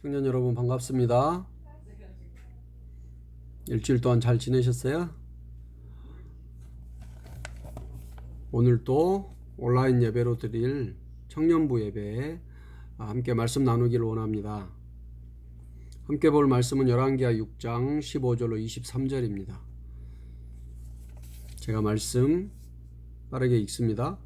청년 여러분 반갑습니다. 일주일 동안 잘 지내셨어요? 오늘 또 온라인 예배로 드릴 청년부 예배에 함께 말씀 나누기를 원합니다. 함께 볼 말씀은 열왕기하 6장 15절로 23절입니다. 제가 말씀 빠르게 읽습니다.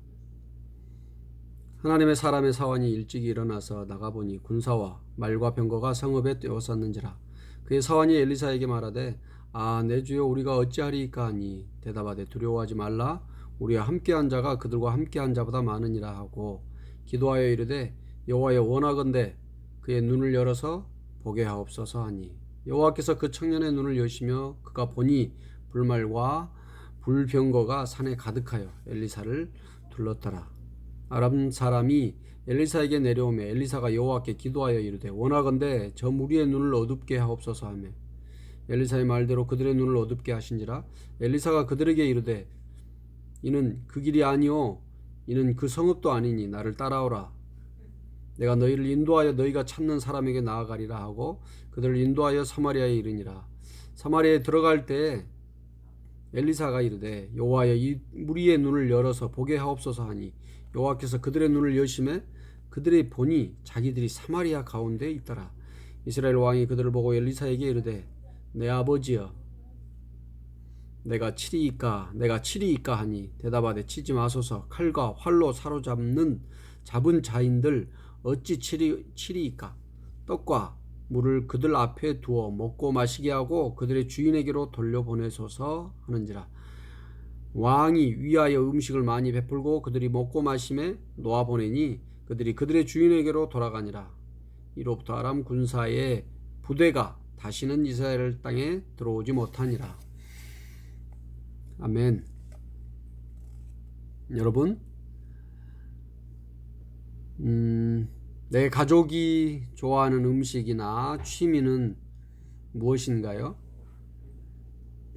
하나님의 사람의 사환이 일찍이 일어나서 나가보니 군사와 말과 병거가 성읍에 떼어쌌는지라. 그의 사환이 엘리사에게 말하되 내 주여 우리가 어찌하리이까 하니 대답하되 두려워하지 말라. 우리와 함께한 자가 그들과 함께한 자보다 많으니라 하고 기도하여 이르되 여호와여 원하건대 그의 눈을 열어서 보게 하옵소서 하니 여호와께서 그 청년의 눈을 여시며 그가 보니 불말과 불병거가 산에 가득하여 엘리사를 둘렀더라. 아람 사람이 엘리사에게 내려오매 엘리사가 여호와께 기도하여 이르되 원하건대 저 무리의 눈을 어둡게 하옵소서 하며 엘리사의 말대로 그들의 눈을 어둡게 하신지라. 엘리사가 그들에게 이르되 이는 그 길이 아니오 이는 그 성읍도 아니니 나를 따라오라. 내가 너희를 인도하여 너희가 찾는 사람에게 나아가리라 하고 그들을 인도하여 사마리아에 이르니라. 사마리아에 들어갈 때 엘리사가 이르되 여호와여 이 무리의 눈을 열어서 보게 하옵소서 하니 여호와께서 그들의 눈을 여시매 그들이 보니 자기들이 사마리아 가운데 있더라. 이스라엘 왕이 그들을 보고 엘리사에게 이르되 내 아버지여 내가 치리이까 하니 대답하되 치지 마소서. 칼과 활로 잡은 자인들 어찌 치리이까. 떡과 물을 그들 앞에 두어 먹고 마시게 하고 그들의 주인에게로 돌려보내소서 하는지라. 왕이 위하여 음식을 많이 베풀고 그들이 먹고 마심에 놓아보내니 그들이 그들의 주인에게로 돌아가니라. 이로부터 아람 군사의 부대가 다시는 이스라엘 땅에 들어오지 못하니라. 아멘. 여러분, 내 가족이 좋아하는 음식이나 취미는 무엇인가요?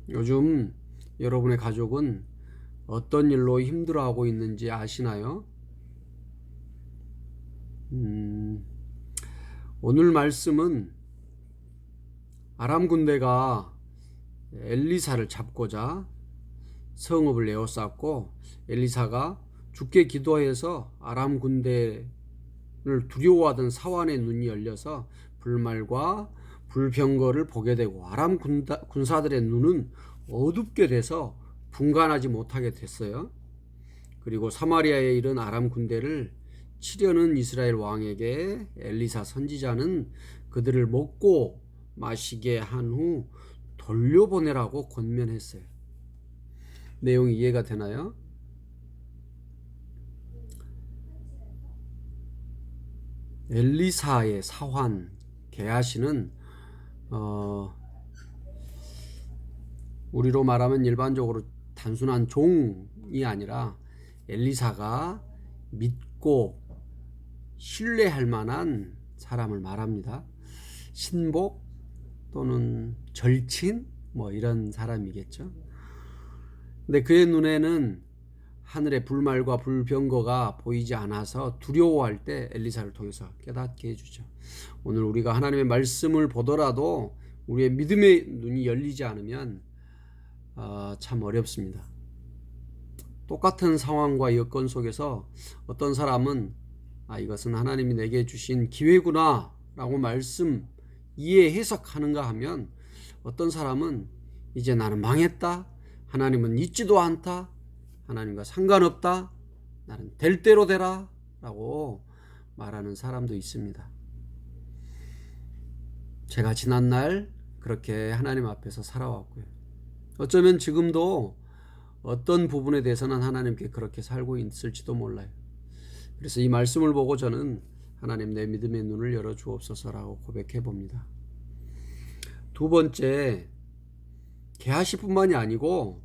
요즘 여러분의 가족은 어떤 일로 힘들어하고 있는지 아시나요? 오늘 말씀은 아람 군대가 엘리사를 잡고자 성읍을 에워쌌고 엘리사가 주께 기도해서 아람 군대를 두려워하던 사환의 눈이 열려서 불말과 불병거를 보게 되고 아람 군사들의 눈은 어둡게 돼서 분간하지 못하게 됐어요. 그리고 사마리아에 이른 아람 군대를 치려는 이스라엘 왕에게 엘리사 선지자는 그들을 먹고 마시게 한 후 돌려보내라고 권면했어요. 내용이 이해가 되나요? 엘리사의 사환 게하시는 우리로 말하면 일반적으로 단순한 종이 아니라 엘리사가 믿고 신뢰할 만한 사람을 말합니다. 신복 또는 절친 이런 사람이겠죠. 근데 그의 눈에는 하늘의 불말과 불병거가 보이지 않아서 두려워할 때 엘리사를 통해서 깨닫게 해주죠. 오늘 우리가 하나님의 말씀을 보더라도 우리의 믿음의 눈이 열리지 않으면 참 어렵습니다. 똑같은 상황과 여건 속에서 어떤 사람은 이것은 하나님이 내게 주신 기회구나 라고 말씀 이해 해석하는가 하면 어떤 사람은 이제 나는 망했다, 하나님은 있지도 않다, 하나님과 상관없다, 나는 될 대로 되라 라고 말하는 사람도 있습니다. 제가 지난날 그렇게 하나님 앞에서 살아왔고요. 어쩌면 지금도 어떤 부분에 대해서는 하나님께 그렇게 살고 있을지도 몰라요. 그래서 이 말씀을 보고 저는 하나님 내 믿음의 눈을 열어주옵소서라고 고백해 봅니다. 두 번째, 게하시뿐만이 아니고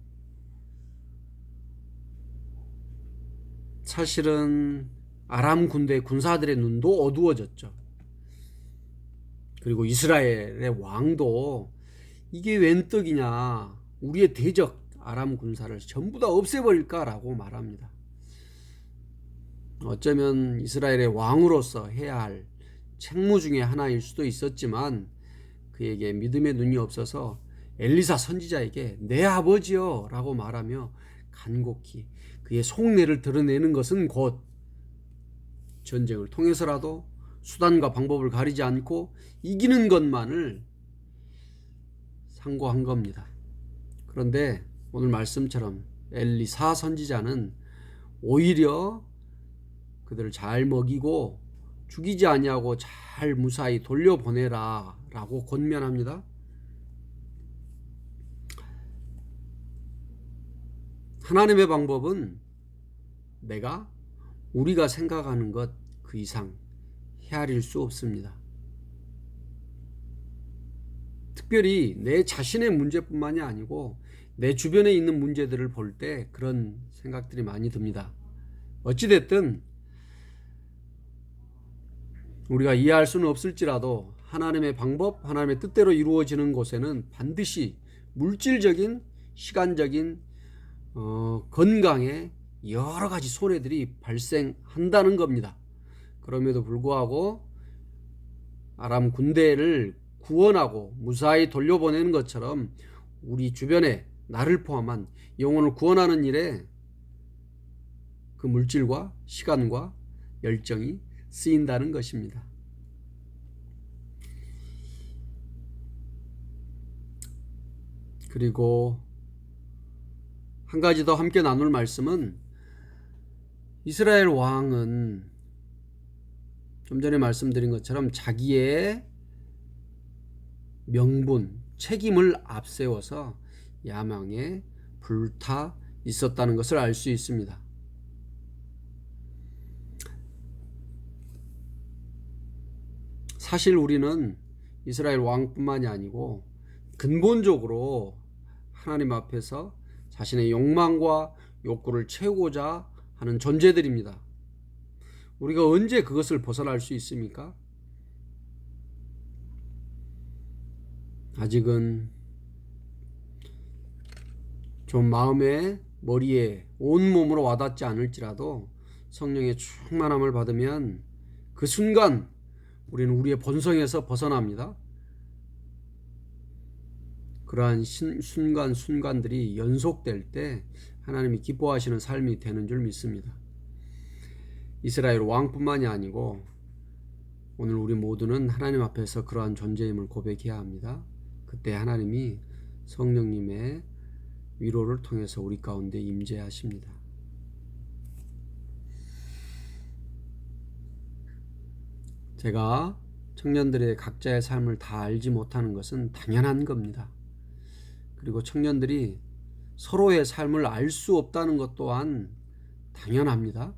사실은 아람 군대 군사들의 눈도 어두워졌죠. 그리고 이스라엘의 왕도 이게 웬 떡이냐, 우리의 대적 아람 군사를 전부 다 없애버릴까라고 말합니다. 어쩌면 이스라엘의 왕으로서 해야 할 책무 중에 하나일 수도 있었지만 그에게 믿음의 눈이 없어서 엘리사 선지자에게 내 아버지여 라고 말하며 간곡히 그의 속내를 드러내는 것은 곧 전쟁을 통해서라도 수단과 방법을 가리지 않고 이기는 것만을 상고한 겁니다. 그런데 오늘 말씀처럼 엘리사 선지자는 오히려 그들을 잘 먹이고 죽이지 아니하고 잘 무사히 돌려보내라 라고 권면합니다. 하나님의 방법은 우리가 생각하는 것 그 이상 헤아릴 수 없습니다. 특별히 내 자신의 문제뿐만이 아니고 내 주변에 있는 문제들을 볼 때 그런 생각들이 많이 듭니다. 어찌됐든 우리가 이해할 수는 없을지라도 하나님의 방법, 하나님의 뜻대로 이루어지는 곳에는 반드시 물질적인, 시간적인 건강에 여러 가지 손해들이 발생한다는 겁니다. 그럼에도 불구하고 아람 군대를 구원하고 무사히 돌려보내는 것처럼 우리 주변에 나를 포함한 영혼을 구원하는 일에 그 물질과 시간과 열정이 쓰인다는 것입니다. 그리고 한 가지 더 함께 나눌 말씀은 이스라엘 왕은 좀 전에 말씀드린 것처럼 자기의 명분, 책임을 앞세워서 야망에 불타 있었다는 것을 알 수 있습니다. 사실 우리는 이스라엘 왕뿐만이 아니고 근본적으로 하나님 앞에서 자신의 욕망과 욕구를 채우고자 하는 존재들입니다. 우리가 언제 그것을 벗어날 수 있습니까? 아직은 좀 마음에, 머리에, 온몸으로 와닿지 않을지라도 성령의 충만함을 받으면 그 순간 우리는 우리의 본성에서 벗어납니다. 그러한 순간들이 연속될 때 하나님이 기뻐하시는 삶이 되는 줄 믿습니다. 이스라엘 왕뿐만이 아니고 오늘 우리 모두는 하나님 앞에서 그러한 존재임을 고백해야 합니다. 그때 하나님이 성령님의 위로를 통해서 우리 가운데 임재하십니다. 제가 청년들의 각자의 삶을 다 알지 못하는 것은 당연한 겁니다. 그리고 청년들이 서로의 삶을 알 수 없다는 것 또한 당연합니다.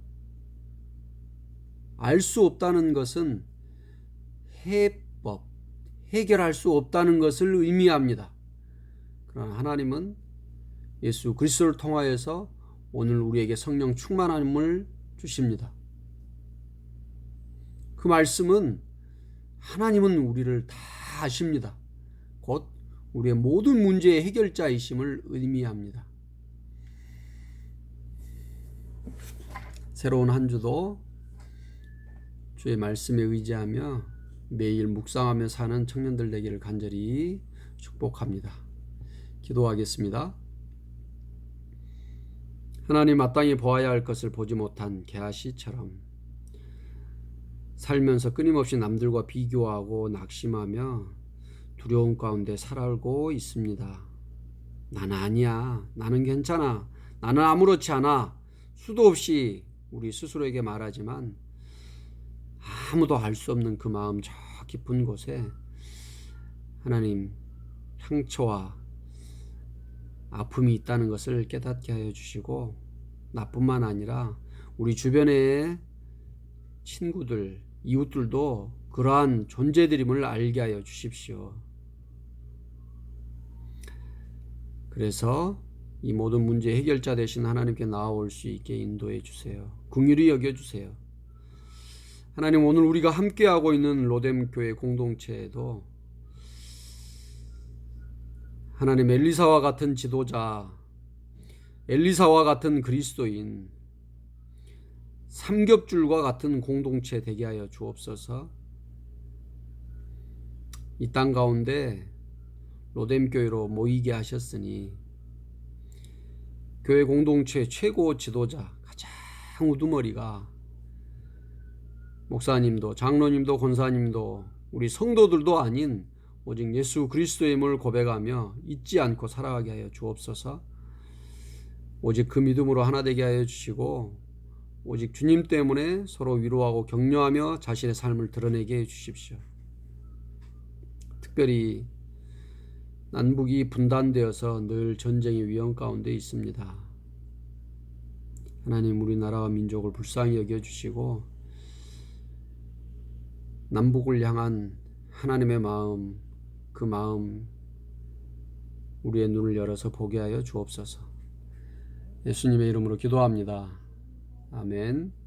알 수 없다는 것은 해결할 수 없다는 것을 의미합니다. 그러나 하나님은 예수 그리스도를 통하여서 오늘 우리에게 성령 충만함을 주십니다. 그 말씀은 하나님은 우리를 다 아십니다. 곧 우리의 모든 문제의 해결자이심을 의미합니다. 새로운 한 주도 주의 말씀에 의지하며 매일 묵상하며 사는 청년들 되기를 간절히 축복합니다. 기도하겠습니다. 하나님, 마땅히 보아야 할 것을 보지 못한 게하시처럼 살면서 끊임없이 남들과 비교하고 낙심하며 두려움 가운데 살아오고 있습니다. 나는 아니야. 나는 괜찮아. 나는 아무렇지 않아. 수도 없이 우리 스스로에게 말하지만 아무도 알 수 없는 그 마음 저 깊은 곳에 하나님 상처와 아픔이 있다는 것을 깨닫게 하여 주시고 나뿐만 아니라 우리 주변의 친구들, 이웃들도 그러한 존재들임을 알게 하여 주십시오. 그래서 이 모든 문제 해결자 되신 하나님께 나아올 수 있게 인도해 주세요. 긍휼히 여겨 주세요. 하나님, 오늘 우리가 함께하고 있는 로뎀교회 공동체에도 하나님, 엘리사와 같은 지도자, 엘리사와 같은 그리스도인, 삼겹줄과 같은 공동체 되게 하여 주옵소서. 이 땅 가운데 로뎀교회로 모이게 하셨으니 교회 공동체 최고 지도자, 가장 우두머리가 목사님도 장로님도 권사님도 우리 성도들도 아닌 오직 예수 그리스도의 힘을 고백하며 잊지 않고 살아가게 하여 주옵소서. 오직 그 믿음으로 하나 되게 하여 주시고 오직 주님 때문에 서로 위로하고 격려하며 자신의 삶을 드러내게 해 주십시오. 특별히 남북이 분단되어서 늘 전쟁의 위험 가운데 있습니다. 하나님, 우리나라와 민족을 불쌍히 여겨주시고 남북을 향한 하나님의 마음, 그 마음 우리의 눈을 열어서 보게 하여 주옵소서. 예수님의 이름으로 기도합니다. 아멘.